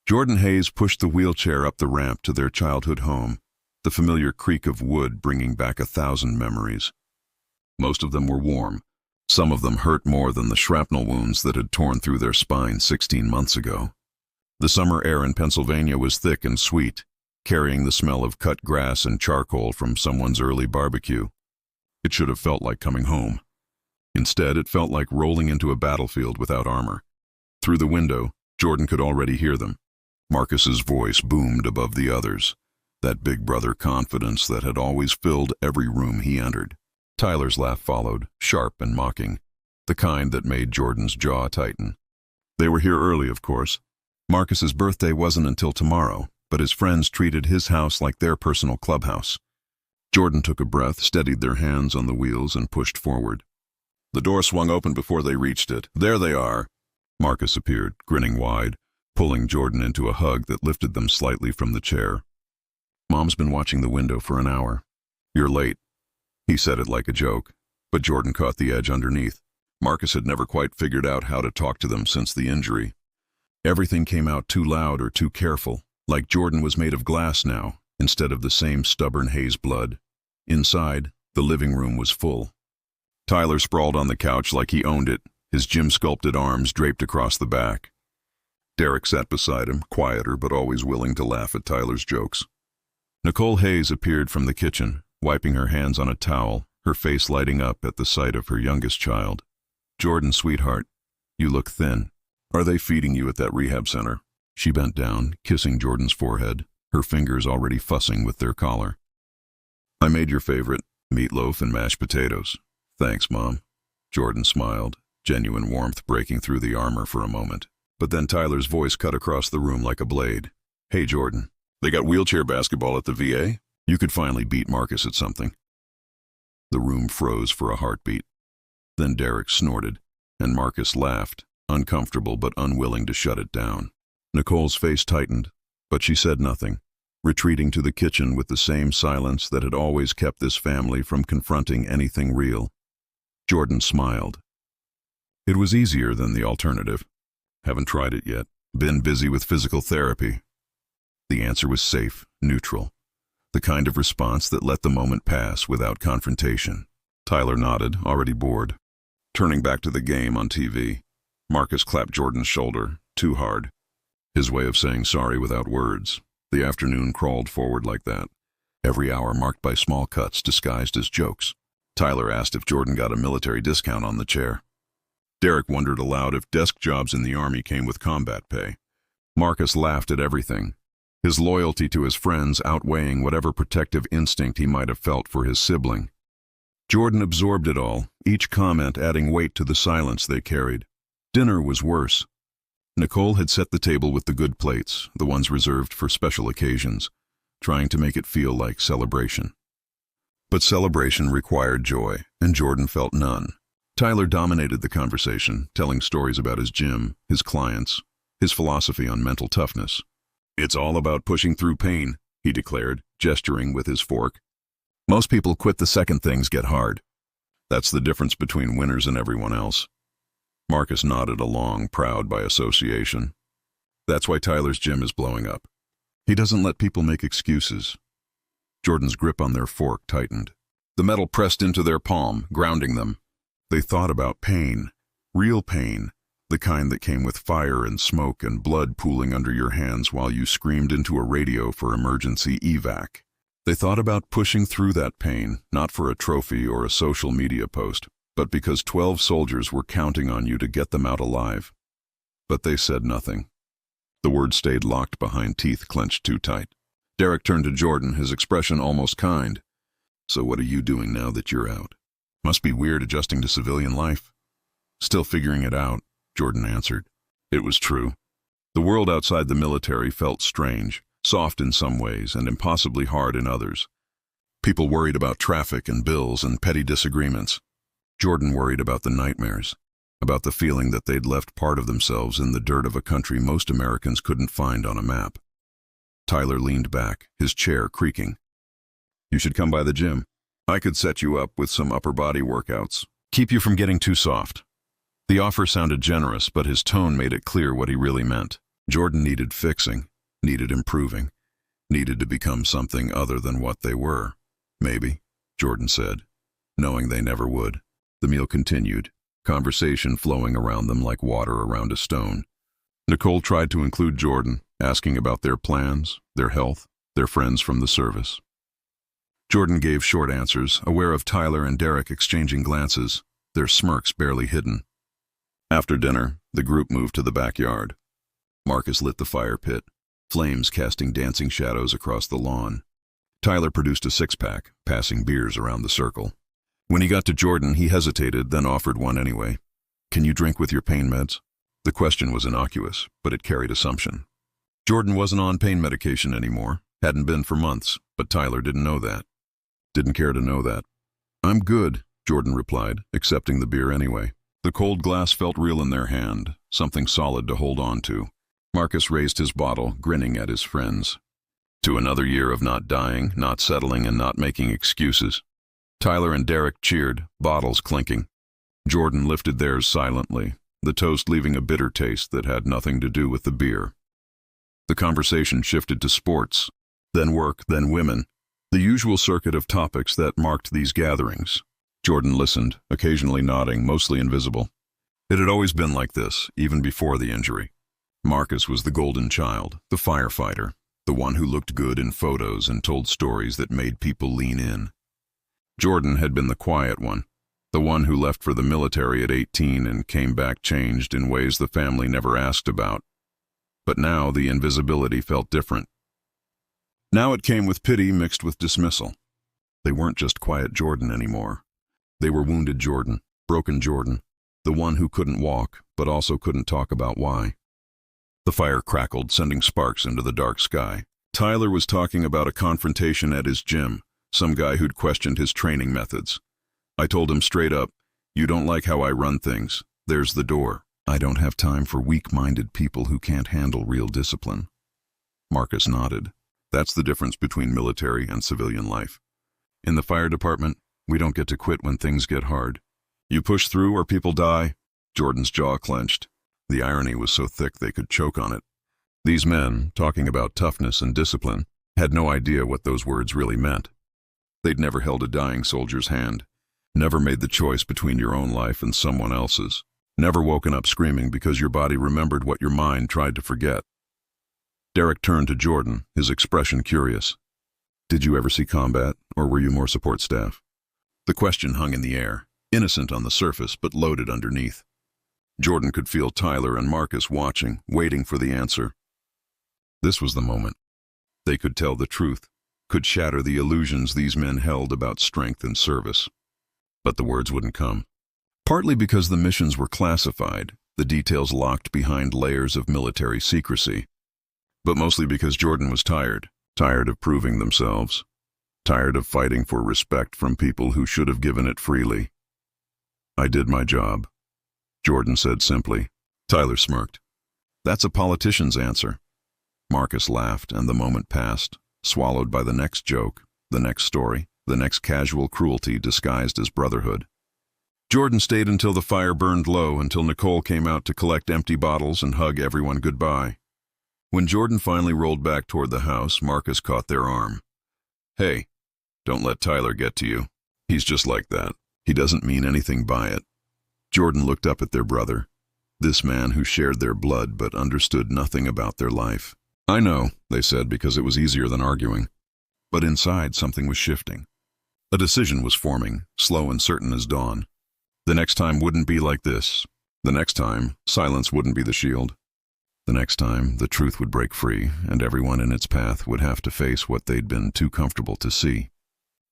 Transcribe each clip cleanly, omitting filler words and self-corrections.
Jordan Hayes pushed the wheelchair up the ramp to their childhood home, the familiar creak of wood bringing back 1,000 memories. Most of them were warm. Some of them hurt more than the shrapnel wounds that had torn through their spine 16 months ago. The summer air in Pennsylvania was thick and sweet, carrying the smell of cut grass and charcoal from someone's early barbecue. It should have felt like coming home. Instead, it felt like rolling into a battlefield without armor. Through the window, Jordan could already hear them. Marcus's voice boomed above the others, that big brother confidence that had always filled every room he entered. Tyler's laugh followed, sharp and mocking, the kind that made Jordan's jaw tighten. They were here early, of course. Marcus's birthday wasn't until tomorrow, but his friends treated his house like their personal clubhouse. Jordan took a breath, steadied their hands on the wheels, and pushed forward. The door swung open before they reached it. There they are. Marcus appeared, grinning wide, pulling Jordan into a hug that lifted them slightly from the chair. Mom's been watching the window for an hour. You're late. He said it like a joke, but Jordan caught the edge underneath. Marcus had never quite figured out how to talk to them since the injury. Everything came out too loud or too careful, like Jordan was made of glass now, instead of the same stubborn Hayes blood. Inside, the living room was full. Tyler sprawled on the couch like he owned it, his gym-sculpted arms draped across the back. Derek sat beside him, quieter but always willing to laugh at Tyler's jokes. Nicole Hayes appeared from the kitchen, wiping her hands on a towel, her face lighting up at the sight of her youngest child. Jordan, sweetheart, you look thin. Are they feeding you at that rehab center? She bent down, kissing Jordan's forehead, her fingers already fussing with their collar. I made your favorite, meatloaf and mashed potatoes. Thanks, Mom. Jordan smiled, genuine warmth breaking through the armor for a moment. But then Tyler's voice cut across the room like a blade. Hey, Jordan, they got wheelchair basketball at the VA? You could finally beat Marcus at something. The room froze for a heartbeat. Then Derek snorted, and Marcus laughed, uncomfortable but unwilling to shut it down. Nicole's face tightened, but she said nothing, retreating to the kitchen with the same silence that had always kept this family from confronting anything real. Jordan smiled. It was easier than the alternative. Haven't tried it yet. Been busy with physical therapy. The answer was safe, neutral. The kind of response that let the moment pass without confrontation. Tyler nodded, already bored. Turning back to the game on TV, Marcus clapped Jordan's shoulder, too hard. His way of saying sorry without words. The afternoon crawled forward like that, every hour marked by small cuts disguised as jokes. Tyler asked if Jordan got a military discount on the chair. Derek wondered aloud if desk jobs in the Army came with combat pay. Marcus laughed at everything, his loyalty to his friends outweighing whatever protective instinct he might have felt for his sibling. Jordan absorbed it all, each comment adding weight to the silence they carried. Dinner was worse. Nicole had set the table with the good plates, the ones reserved for special occasions, trying to make it feel like celebration. But celebration required joy, and Jordan felt none. Tyler dominated the conversation, telling stories about his gym, his clients, his philosophy on mental toughness. It's all about pushing through pain, he declared, gesturing with his fork. Most people quit the second things get hard. That's the difference between winners and everyone else. Marcus nodded along, proud by association. That's why Tyler's gym is blowing up. He doesn't let people make excuses. Jordan's grip on their fork tightened. The metal pressed into their palm, grounding them. They thought about pain, real pain, the kind that came with fire and smoke and blood pooling under your hands while you screamed into a radio for emergency evac. They thought about pushing through that pain, not for a trophy or a social media post, but because 12 soldiers were counting on you to get them out alive. But they said nothing. The words stayed locked behind teeth clenched too tight. Derek turned to Jordan, his expression almost kind. So what are you doing now that you're out? Must be weird adjusting to civilian life. Still figuring it out, Jordan answered. It was true. The world outside the military felt strange, soft in some ways and impossibly hard in others. People worried about traffic and bills and petty disagreements. Jordan worried about the nightmares, about the feeling that they'd left part of themselves in the dirt of a country most Americans couldn't find on a map. Tyler leaned back, his chair creaking. You should come by the gym. I could set you up with some upper body workouts. Keep you from getting too soft. The offer sounded generous, but his tone made it clear what he really meant. Jordan needed fixing, needed improving, needed to become something other than what they were. Maybe, Jordan said, knowing they never would. The meal continued, conversation flowing around them like water around a stone. Nicole tried to include Jordan, asking about their plans, their health, their friends from the service. Jordan gave short answers, aware of Tyler and Derek exchanging glances, their smirks barely hidden. After dinner, the group moved to the backyard. Marcus lit the fire pit, flames casting dancing shadows across the lawn. Tyler produced a six-pack, passing beers around the circle. When he got to Jordan, he hesitated, then offered one anyway. "Can you drink with your pain meds?" The question was innocuous, but it carried assumption. Jordan wasn't on pain medication anymore, hadn't been for months, but Tyler didn't know that. Didn't care to know that. "I'm good," Jordan replied, accepting the beer anyway. The cold glass felt real in their hand, something solid to hold on to. Marcus raised his bottle, grinning at his friends. To another year of not dying, not settling, and not making excuses. Tyler and Derek cheered, bottles clinking. Jordan lifted theirs silently, the toast leaving a bitter taste that had nothing to do with the beer. The conversation shifted to sports, then work, then women, the usual circuit of topics that marked these gatherings. Jordan listened, occasionally nodding, mostly invisible. It had always been like this, even before the injury. Marcus was the golden child, the firefighter, the one who looked good in photos and told stories that made people lean in. Jordan had been the quiet one, the one who left for the military at 18 and came back changed in ways the family never asked about. But now the invisibility felt different. Now it came with pity mixed with dismissal. They weren't just quiet Jordan anymore. They were wounded Jordan, broken Jordan, the one who couldn't walk, but also couldn't talk about why. The fire crackled, sending sparks into the dark sky. Tyler was talking about a confrontation at his gym, some guy who'd questioned his training methods. I told him straight up, "You don't like how I run things. There's the door." "I don't have time for weak-minded people who can't handle real discipline." Marcus nodded. That's the difference between military and civilian life. In the fire department, we don't get to quit when things get hard. You push through or people die. Jordan's jaw clenched. The irony was so thick they could choke on it. These men, talking about toughness and discipline, had no idea what those words really meant. They'd never held a dying soldier's hand, never made the choice between your own life and someone else's, never woken up screaming because your body remembered what your mind tried to forget. Derek turned to Jordan, his expression curious. "Did you ever see combat, or were you more support staff?" The question hung in the air, innocent on the surface but loaded underneath. Jordan could feel Tyler and Marcus watching, waiting for the answer. This was the moment. They could tell the truth, could shatter the illusions these men held about strength and service. But the words wouldn't come. Partly because the missions were classified, the details locked behind layers of military secrecy. But mostly because Jordan was tired of proving themselves, tired of fighting for respect from people who should have given it freely. "I did my job," Jordan said simply. Tyler smirked. "That's a politician's answer." Marcus laughed, and the moment passed, swallowed by the next joke, the next story, the next casual cruelty disguised as brotherhood. Jordan stayed until the fire burned low, until Nicole came out to collect empty bottles and hug everyone goodbye. When Jordan finally rolled back toward the house, Marcus caught their arm. "Hey, don't let Tyler get to you. He's just like that. He doesn't mean anything by it." Jordan looked up at their brother, this man who shared their blood but understood nothing about their life. "I know," they said, because it was easier than arguing. But inside, something was shifting. A decision was forming, slow and certain as dawn. The next time wouldn't be like this. The next time, silence wouldn't be the shield. The next time, the truth would break free, and everyone in its path would have to face what they'd been too comfortable to see.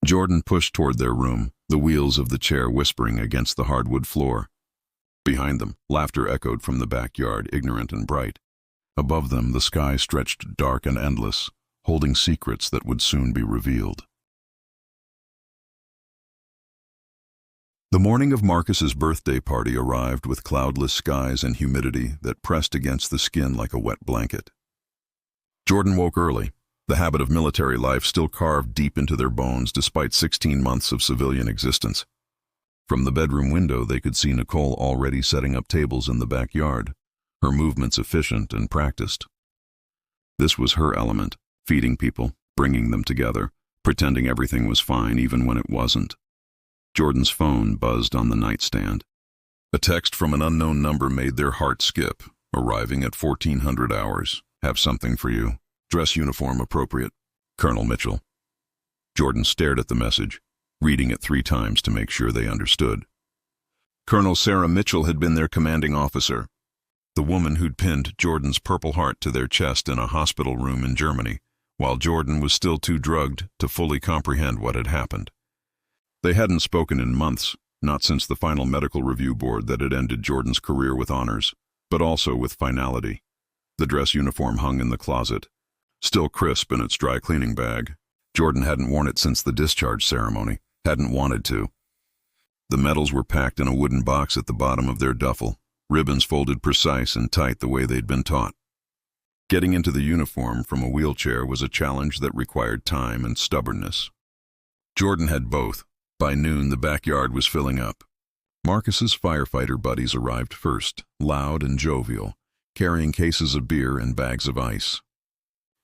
Jordan pushed toward their room, the wheels of the chair whispering against the hardwood floor. Behind them, laughter echoed from the backyard, ignorant and bright. Above them, the sky stretched dark and endless, holding secrets that would soon be revealed. The morning of Marcus's birthday party arrived with cloudless skies and humidity that pressed against the skin like a wet blanket. Jordan woke early, the habit of military life still carved deep into their bones despite 16 months of civilian existence. From the bedroom window, they could see Nicole already setting up tables in the backyard, her movements efficient and practiced. This was her element, feeding people, bringing them together, pretending everything was fine even when it wasn't. Jordan's phone buzzed on the nightstand. A text from an unknown number made their heart skip. Arriving at 1400 hours. Have something for you. Dress uniform appropriate. Colonel Mitchell. Jordan stared at the message, reading it 3 times to make sure they understood. Colonel Sarah Mitchell had been their commanding officer, the woman who'd pinned Jordan's Purple Heart to their chest in a hospital room in Germany, while Jordan was still too drugged to fully comprehend what had happened. They hadn't spoken in months, not since the final medical review board that had ended Jordan's career with honors, but also with finality. The dress uniform hung in the closet, still crisp in its dry cleaning bag. Jordan hadn't worn it since the discharge ceremony, hadn't wanted to. The medals were packed in a wooden box at the bottom of their duffel, ribbons folded precise and tight the way they'd been taught. Getting into the uniform from a wheelchair was a challenge that required time and stubbornness. Jordan had both. By noon, the backyard was filling up. Marcus's firefighter buddies arrived first, loud and jovial, carrying cases of beer and bags of ice.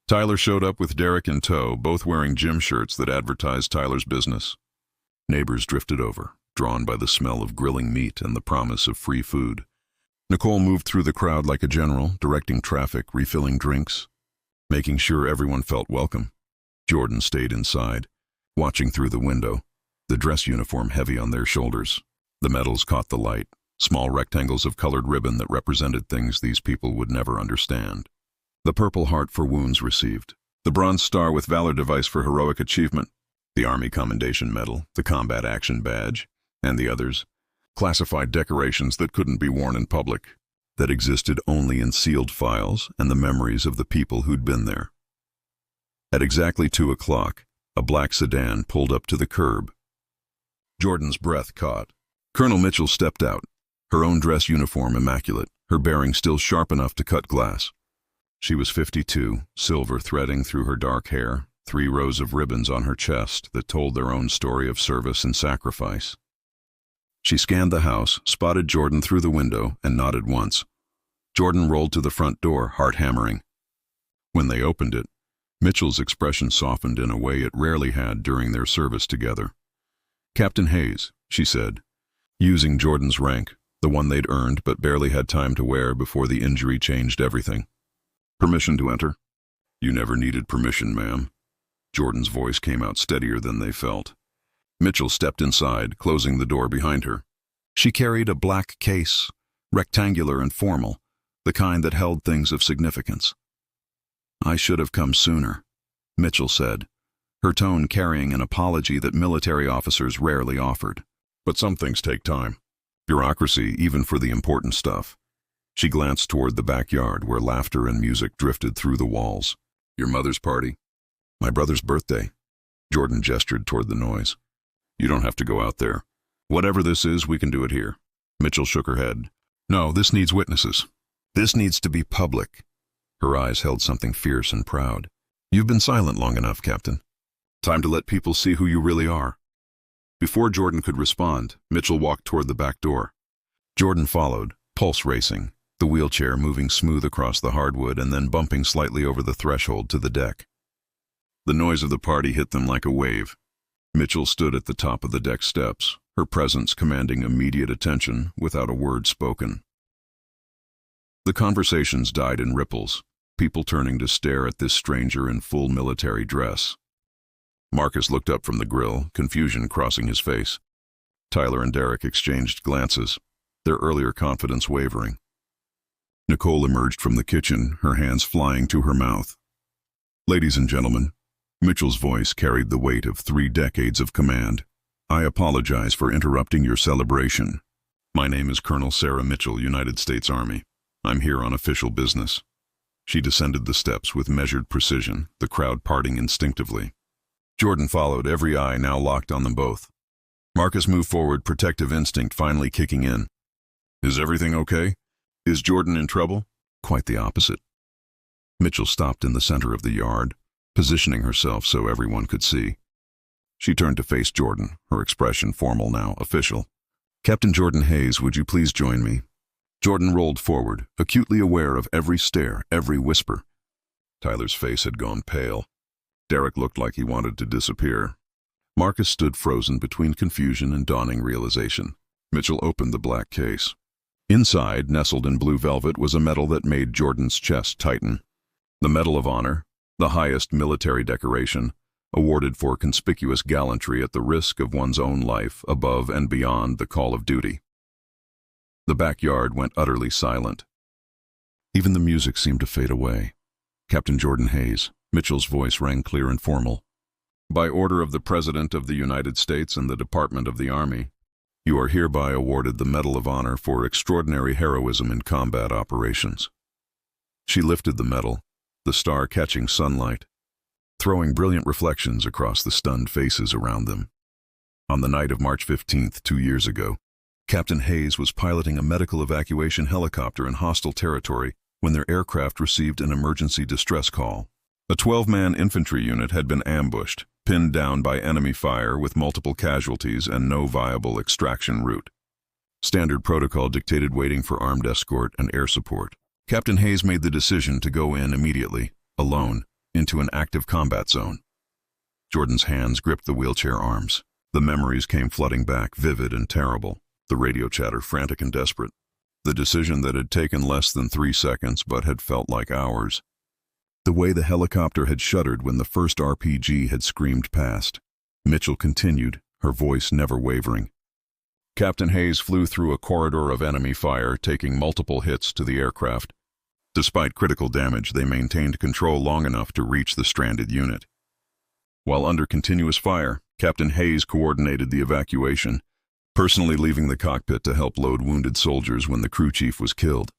Tyler showed up with Derek in tow, both wearing gym shirts that advertised Tyler's business. Neighbors drifted over, drawn by the smell of grilling meat and the promise of free food. Nicole moved through the crowd like a general, directing traffic, refilling drinks, making sure everyone felt welcome. Jordan stayed inside, watching through the window, the dress uniform heavy on their shoulders. The medals caught the light, small rectangles of colored ribbon that represented things these people would never understand. The Purple Heart for wounds received, the Bronze Star with Valor Device for heroic achievement, the Army Commendation Medal, the Combat Action Badge, and the others, classified decorations that couldn't be worn in public, that existed only in sealed files and the memories of the people who'd been there. At exactly 2 o'clock, a black sedan pulled up to the curb. Jordan's breath caught. Colonel Mitchell stepped out, her own dress uniform immaculate, her bearing still sharp enough to cut glass. She was 52, silver threading through her dark hair, 3 rows of ribbons on her chest that told their own story of service and sacrifice. She scanned the house, spotted Jordan through the window, and nodded once. Jordan rolled to the front door, heart hammering. When they opened it, Mitchell's expression softened in a way it rarely had during their service together. "Captain Hayes," she said, using Jordan's rank, the one they'd earned but barely had time to wear before the injury changed everything. "Permission to enter?" "You never needed permission, ma'am." Jordan's voice came out steadier than they felt. Mitchell stepped inside, closing the door behind her. She carried a black case, rectangular and formal, the kind that held things of significance. "I should have come sooner," Mitchell said, her tone carrying an apology that military officers rarely offered. "But some things take time. Bureaucracy, even for the important stuff." She glanced toward the backyard where laughter and music drifted through the walls. "Your mother's party?" "My brother's birthday." Jordan gestured toward the noise. "You don't have to go out there. Whatever this is, we can do it here." Mitchell shook her head. "No, this needs witnesses. This needs to be public." Her eyes held something fierce and proud. "You've been silent long enough, Captain. Time to let people see who you really are." Before Jordan could respond, Mitchell walked toward the back door. Jordan followed, pulse racing, the wheelchair moving smooth across the hardwood and then bumping slightly over the threshold to the deck. The noise of the party hit them like a wave. Mitchell stood at the top of the deck steps, her presence commanding immediate attention without a word spoken. The conversations died in ripples, people turning to stare at this stranger in full military dress. Marcus looked up from the grill, confusion crossing his face. Tyler and Derek exchanged glances, their earlier confidence wavering. Nicole emerged from the kitchen, her hands flying to her mouth. "Ladies and gentlemen," Mitchell's voice carried the weight of 3 decades of command. "I apologize for interrupting your celebration. My name is Colonel Sarah Mitchell, United States Army. I'm here on official business." She descended the steps with measured precision, the crowd parting instinctively. Jordan followed, every eye now locked on them both. Marcus moved forward, protective instinct finally kicking in. "Is everything okay? Is Jordan in trouble?" "Quite the opposite." Mitchell stopped in the center of the yard, positioning herself so everyone could see. She turned to face Jordan, her expression formal now, official. "Captain Jordan Hayes, would you please join me?" Jordan rolled forward, acutely aware of every stare, every whisper. Tyler's face had gone pale. Derek looked like he wanted to disappear. Marcus stood frozen between confusion and dawning realization. Mitchell opened the black case. Inside, nestled in blue velvet, was a medal that made Jordan's chest tighten. The Medal of Honor, the highest military decoration, awarded for conspicuous gallantry at the risk of one's own life above and beyond the call of duty. The backyard went utterly silent. Even the music seemed to fade away. Captain Jordan Hayes, Mitchell's voice rang clear and formal. By order of the President of the United States and the Department of the Army, you are hereby awarded the Medal of Honor for extraordinary heroism in combat operations. She lifted the medal, the star catching sunlight, throwing brilliant reflections across the stunned faces around them. On the night of March 15th, 2 years ago, Captain Hayes was piloting a medical evacuation helicopter in hostile territory when their aircraft received an emergency distress call. A 12-man infantry unit had been ambushed, pinned down by enemy fire with multiple casualties and no viable extraction route. Standard protocol dictated waiting for armed escort and air support. Captain Hayes made the decision to go in immediately, alone, into an active combat zone. Jordan's hands gripped the wheelchair arms. The memories came flooding back, vivid and terrible. The radio chatter frantic and desperate. The decision that had taken less than 3 seconds but had felt like hours. The way the helicopter had shuddered when the first RPG had screamed past. Mitchell continued, her voice never wavering. Captain Hayes flew through a corridor of enemy fire, taking multiple hits to the aircraft. Despite critical damage, they maintained control long enough to reach the stranded unit. While under continuous fire, Captain Hayes coordinated the evacuation, personally leaving the cockpit to help load wounded soldiers when the crew chief was killed.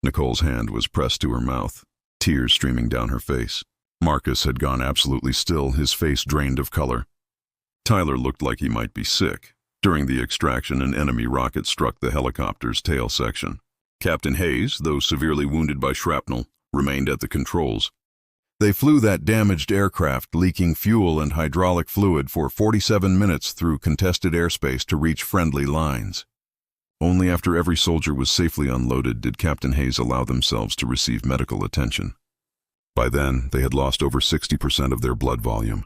Nicole's hand was pressed to her mouth, tears streaming down her face. Marcus had gone absolutely still, his face drained of color. Tyler looked like he might be sick. During the extraction, an enemy rocket struck the helicopter's tail section. Captain Hayes, though severely wounded by shrapnel, remained at the controls. They flew that damaged aircraft, leaking fuel and hydraulic fluid, for 47 minutes through contested airspace to reach friendly lines. Only after every soldier was safely unloaded did Captain Hayes allow themselves to receive medical attention. By then, they had lost over 60% of their blood volume.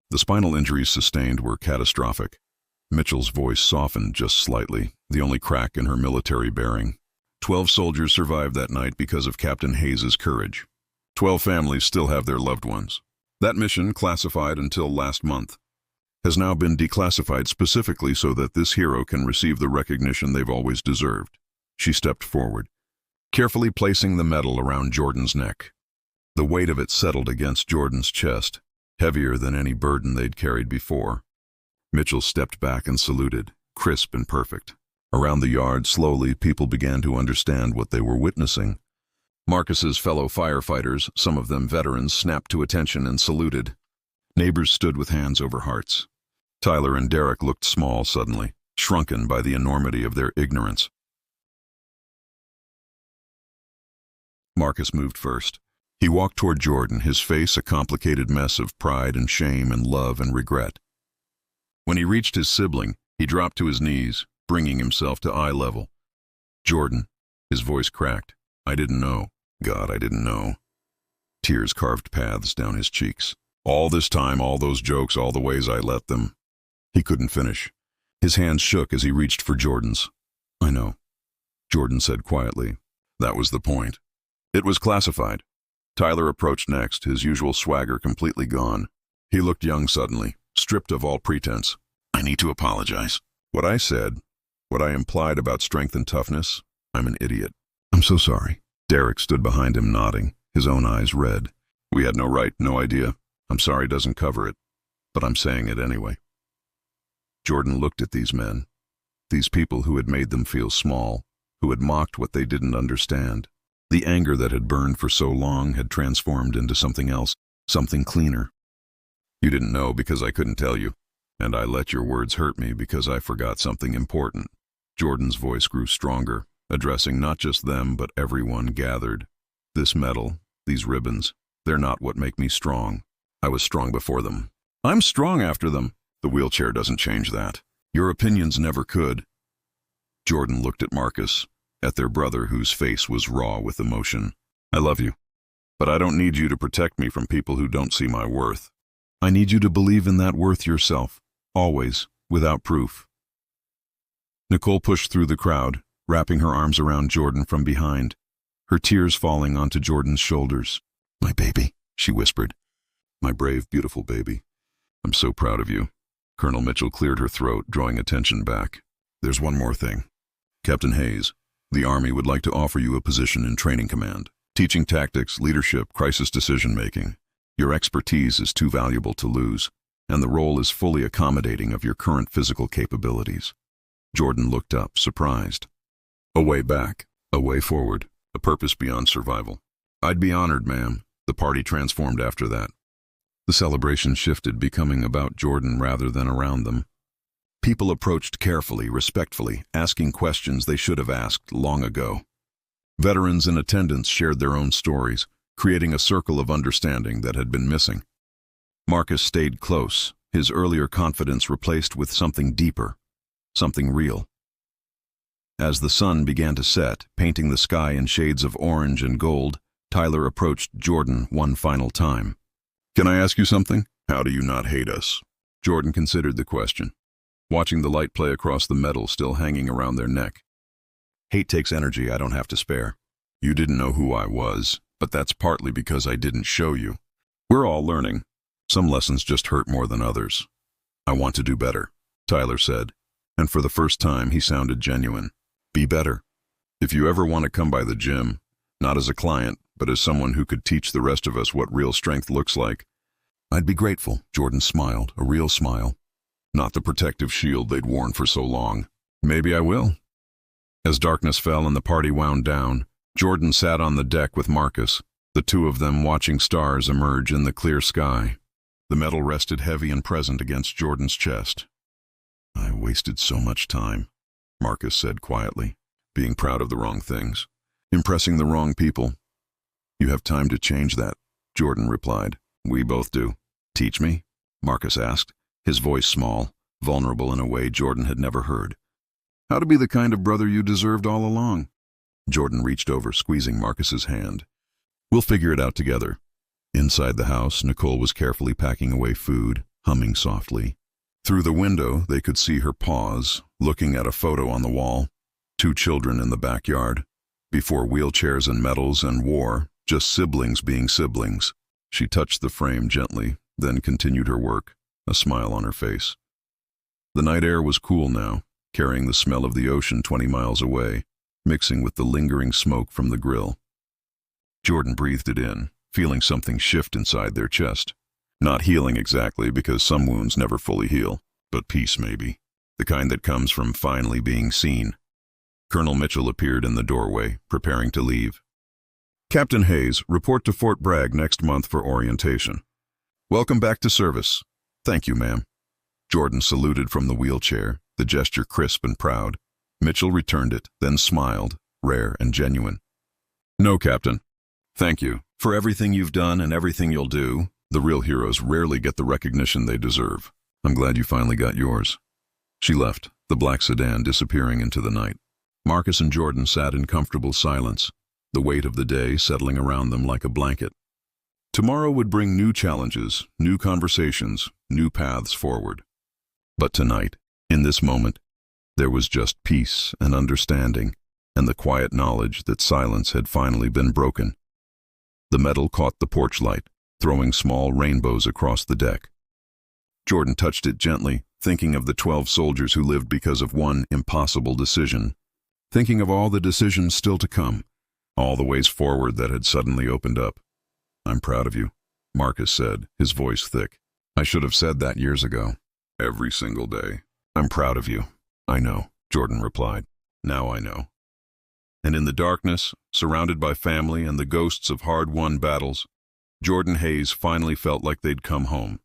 The spinal injuries sustained were catastrophic. Mitchell's voice softened just slightly, the only crack in her military bearing. 12 soldiers survived that night because of Captain Hayes's courage. 12 families still have their loved ones. That mission, classified until last month, has now been declassified specifically so that this hero can receive the recognition they've always deserved. She stepped forward, carefully placing the medal around Jordan's neck. The weight of it settled against Jordan's chest, heavier than any burden they'd carried before. Mitchell stepped back and saluted, crisp and perfect. Around the yard, slowly, people began to understand what they were witnessing. Marcus's fellow firefighters, some of them veterans, snapped to attention and saluted. Neighbors stood with hands over hearts. Tyler and Derek looked small suddenly, shrunken by the enormity of their ignorance. Marcus moved first. He walked toward Jordan, his face a complicated mess of pride and shame and love and regret. When he reached his sibling, he dropped to his knees, bringing himself to eye level. Jordan, his voice cracked. I didn't know. God, I didn't know. Tears carved paths down his cheeks. All this time, all those jokes, all the ways I let them. He couldn't finish. His hands shook as he reached for Jordan's. I know, Jordan said quietly. That was the point. It was classified. Tyler approached next, his usual swagger completely gone. He looked young suddenly, stripped of all pretense. I need to apologize. What I said, what I implied about strength and toughness, I'm an idiot. I'm so sorry. Derek stood behind him nodding, his own eyes red. We had no right, no idea. I'm sorry doesn't cover it, but I'm saying it anyway. Jordan looked at these men, these people who had made them feel small, who had mocked what they didn't understand. The anger that had burned for so long had transformed into something else, something cleaner. You didn't know because I couldn't tell you, and I let your words hurt me because I forgot something important. Jordan's voice grew stronger, addressing not just them but everyone gathered. This medal, these ribbons, they're not what make me strong. I was strong before them. I'm strong after them. The wheelchair doesn't change that. Your opinions never could. Jordan looked at Marcus, at their brother whose face was raw with emotion. I love you, but I don't need you to protect me from people who don't see my worth. I need you to believe in that worth yourself, always, without proof. Nicole pushed through the crowd, wrapping her arms around Jordan from behind, her tears falling onto Jordan's shoulders. My baby, she whispered. My brave, beautiful baby. I'm so proud of you. Colonel Mitchell cleared her throat, drawing attention back. There's one more thing. Captain Hayes, the Army would like to offer you a position in training command, teaching tactics, leadership, crisis decision-making. Your expertise is too valuable to lose, and the role is fully accommodating of your current physical capabilities. Jordan looked up, surprised. A way back, a way forward, a purpose beyond survival. I'd be honored, ma'am. The party transformed after that. The celebration shifted, becoming about Jordan rather than around them. People approached carefully, respectfully, asking questions they should have asked long ago. Veterans in attendance shared their own stories, creating a circle of understanding that had been missing. Marcus stayed close, his earlier confidence replaced with something deeper, something real. As the sun began to set, painting the sky in shades of orange and gold, Tyler approached Jordan one final time. Can I ask you something? How do you not hate us? Jordan considered the question, watching the light play across the medal still hanging around their neck. Hate takes energy I don't have to spare. You didn't know who I was, but that's partly because I didn't show you. We're all learning. Some lessons just hurt more than others. I want to do better, Tyler said, and for the first time he sounded genuine. Be better. If you ever want to come by the gym, not as a client, but as someone who could teach the rest of us what real strength looks like, I'd be grateful. Jordan smiled, a real smile. Not the protective shield they'd worn for so long. Maybe I will. As darkness fell and the party wound down, Jordan sat on the deck with Marcus, the two of them watching stars emerge in the clear sky. The medal rested heavy and present against Jordan's chest. I wasted so much time, Marcus said quietly, being proud of the wrong things, impressing the wrong people. You have time to change that, Jordan replied. We both do. Teach me? Marcus asked, his voice small, vulnerable in a way Jordan had never heard. How to be the kind of brother you deserved all along. Jordan reached over, squeezing Marcus's hand. We'll figure it out together. Inside the house, Nicole was carefully packing away food, humming softly. Through the window, they could see her pause, looking at a photo on the wall. 2 children in the backyard. Before wheelchairs and medals and war, just siblings being siblings. She touched the frame gently, then continued her work, a smile on her face. The night air was cool now, carrying the smell of the ocean 20 miles away, mixing with the lingering smoke from the grill. Jordan breathed it in, feeling something shift inside their chest. Not healing exactly, because some wounds never fully heal, but peace maybe, the kind that comes from finally being seen. Colonel Mitchell appeared in the doorway, preparing to leave. Captain Hayes, report to Fort Bragg next month for orientation. Welcome back to service. Thank you, ma'am. Jordan saluted from the wheelchair, the gesture crisp and proud. Mitchell returned it, then smiled, rare and genuine. No, Captain. Thank you. For everything you've done and everything you'll do, the real heroes rarely get the recognition they deserve. I'm glad you finally got yours. She left, the black sedan disappearing into the night. Marcus and Jordan sat in comfortable silence, the weight of the day settling around them like a blanket. Tomorrow would bring new challenges, new conversations, new paths forward. But tonight, in this moment, there was just peace and understanding, and the quiet knowledge that silence had finally been broken. The medal caught the porch light, throwing small rainbows across the deck. Jordan touched it gently, thinking of the 12 soldiers who lived because of one impossible decision, thinking of all the decisions still to come, all the ways forward that had suddenly opened up. I'm proud of you, Marcus said, his voice thick. I should have said that years ago. Every single day. I'm proud of you. I know, Jordan replied. Now I know. And in the darkness, surrounded by family and the ghosts of hard-won battles, Jordan Hayes finally felt like they'd come home.